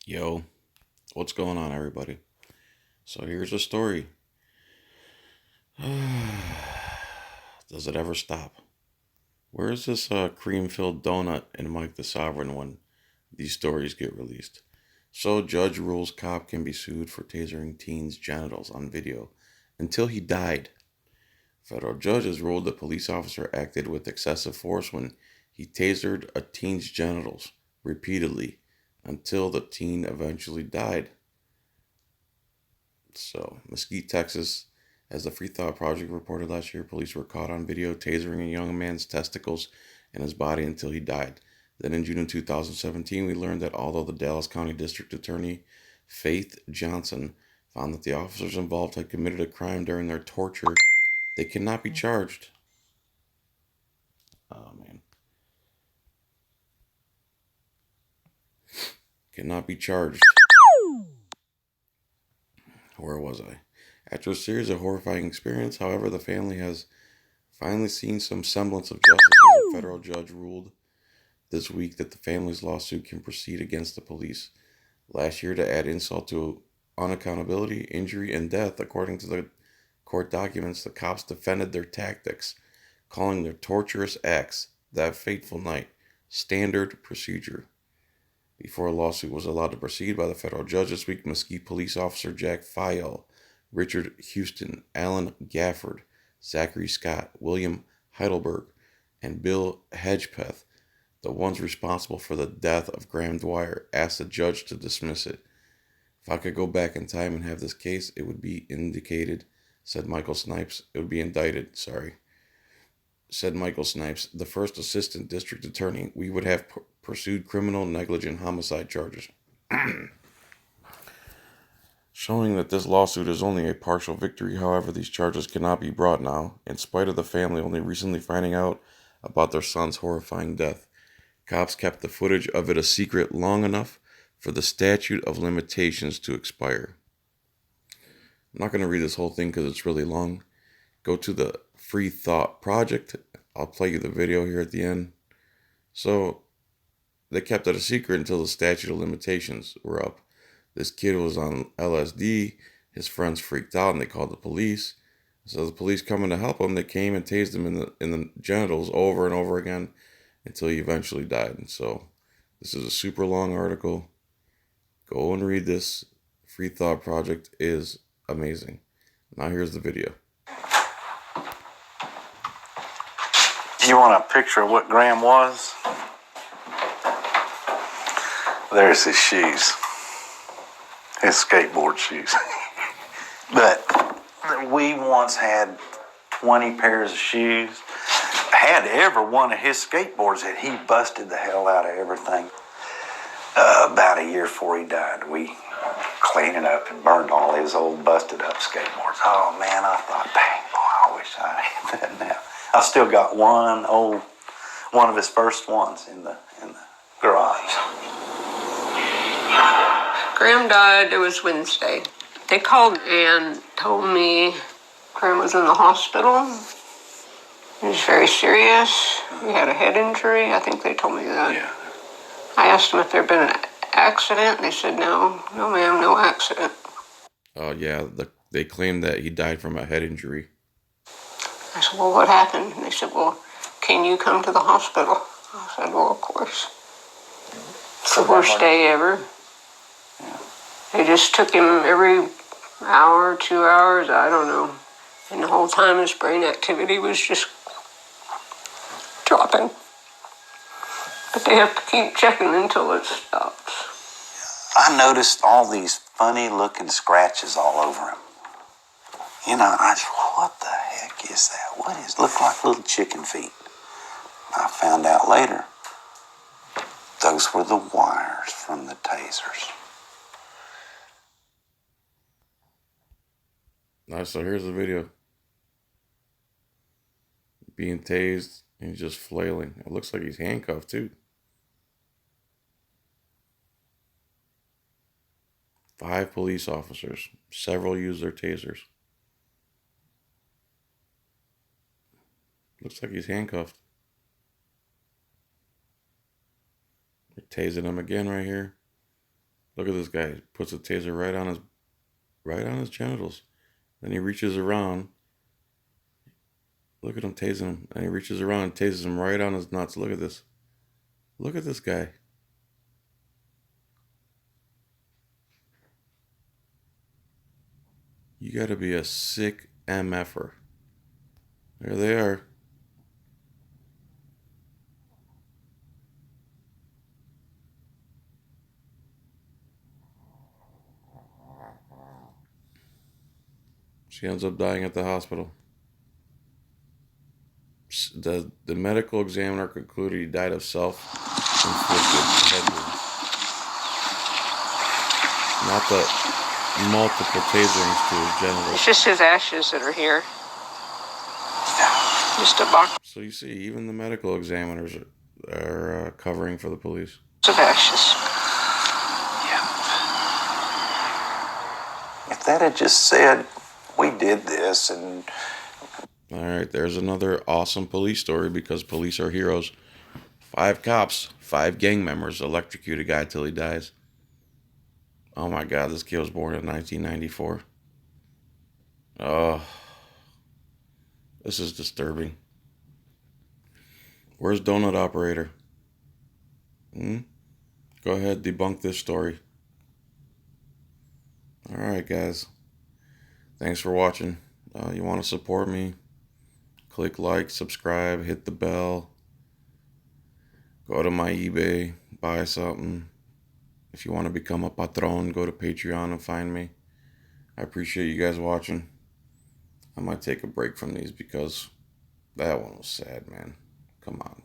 Yo, what's going on, everybody? So here's a story. Does it ever stop? Where is this cream-filled donut in Mike the Sovereign when these stories get released? So judge rules cop can be sued for tasering teen's genitals on video until he died. Federal judge has ruled the police officer acted with excessive force when he tasered a teen's genitals repeatedly until the teen eventually died. So, Mesquite, Texas, as the Free Thought Project reported last year, police were caught on video tasering a young man's testicles and his body until he died. Then in June of 2017, we learned that although the Dallas County District Attorney, Faith Johnson, found that the officers involved had committed a crime during their torture, they cannot be charged. Oh, man. Cannot be charged. Where was I? After a series of horrifying experiences, however, the family has finally seen some semblance of justice as a federal judge ruled this week that the family's lawsuit can proceed against the police. Last year, to add insult to unaccountability, injury, and death, according to the court documents, the cops defended their tactics, calling their torturous acts that fateful night standard procedure. Before a lawsuit was allowed to proceed by the federal judge this week, Mesquite police officer Jack Fayel, Richard Houston, Alan Gafford, Zachary Scott, William Heidelberg, and Bill Hedgepeth, the ones responsible for the death of Graham Dwyer, asked the judge to dismiss it. If I could go back in time and have this case, it would be indicated, said Michael Snipes. It would be indicted, said Michael Snipes, the first assistant district attorney. We would have pursued criminal negligent homicide charges. Showing that this lawsuit is only a partial victory, however, these charges cannot be brought now, in spite of the family only recently finding out about their son's horrifying death. Cops kept the footage of it a secret long enough for the statute of limitations to expire. I'm not going to read this whole thing because it's really long. Go to the Free Thought Project. I'll play you the video here at the end. So, they kept it a secret until the statute of limitations were up. This kid was on LSD. His friends freaked out and they called the police. So the police coming to help him, they came and tased him in the genitals over and over again until he eventually died. And so this is a super long article. Go and read this. Free Thought Project is amazing. Now here's the video. You want a picture of what Graham was? There's his shoes. His skateboard shoes. But we once had 20 pairs of shoes. Had every one of his skateboards that he busted the hell out of everything. About a year before he died, we cleaned it up and burned all his old busted up skateboards. Oh man, I thought, dang boy, I wish I had that now. I still got one of his first ones in the garage. Graham died, it was Wednesday. They called and told me Graham was in the hospital. He was very serious. He had a head injury. I think they told me that. Yeah. I asked them if there had been an accident. They said, no ma'am, no accident. Oh, yeah, they claimed that he died from a head injury. I said, well, what happened? And they said, well, can you come to the hospital? I said, well, of course. It's the worst day ever. Yeah. They just took him every hour, 2 hours, I don't know. And the whole time his brain activity was just dropping. But they have to keep checking until it stops. I noticed all these funny looking scratches all over him. You know, I just, what the heck is that? What is, look like little chicken feet. I found out later, those were the wires from the tasers. Alright, so here's the video. Being tased and he's just flailing. It looks like he's handcuffed too. 5 police officers. Several use their tasers. Looks like he's handcuffed. They're tasing him again right here. Look at this guy. Puts a taser right on his genitals. Then he reaches around. Look at him tasing him. And he reaches around and tases him right on his nuts. Look at this. Look at this guy. You gotta be a sick MFer. There they are. She ends up dying at the hospital. The medical examiner concluded he died of self-inflicted head wounds. Not the multiple taserings to his genitals. It's just his ashes that are here. Just a box So you see, even the medical examiners are covering for the police. of ashes. If that had just said, we did this, and All right, there's another awesome police story because police are heroes. 5 cops, 5 gang members electrocute a guy till he dies. Oh my God, this kid was born in 1994. Oh, this is disturbing. Where's Donut Operator? Go ahead, debunk this story. All right, guys. Thanks for watching. You want to support me? Click like, subscribe, hit the bell. Go to my eBay, buy something. If you want to become a patron, go to Patreon and find me. I appreciate you guys watching. I might take a break from these because that one was sad, man. Come on.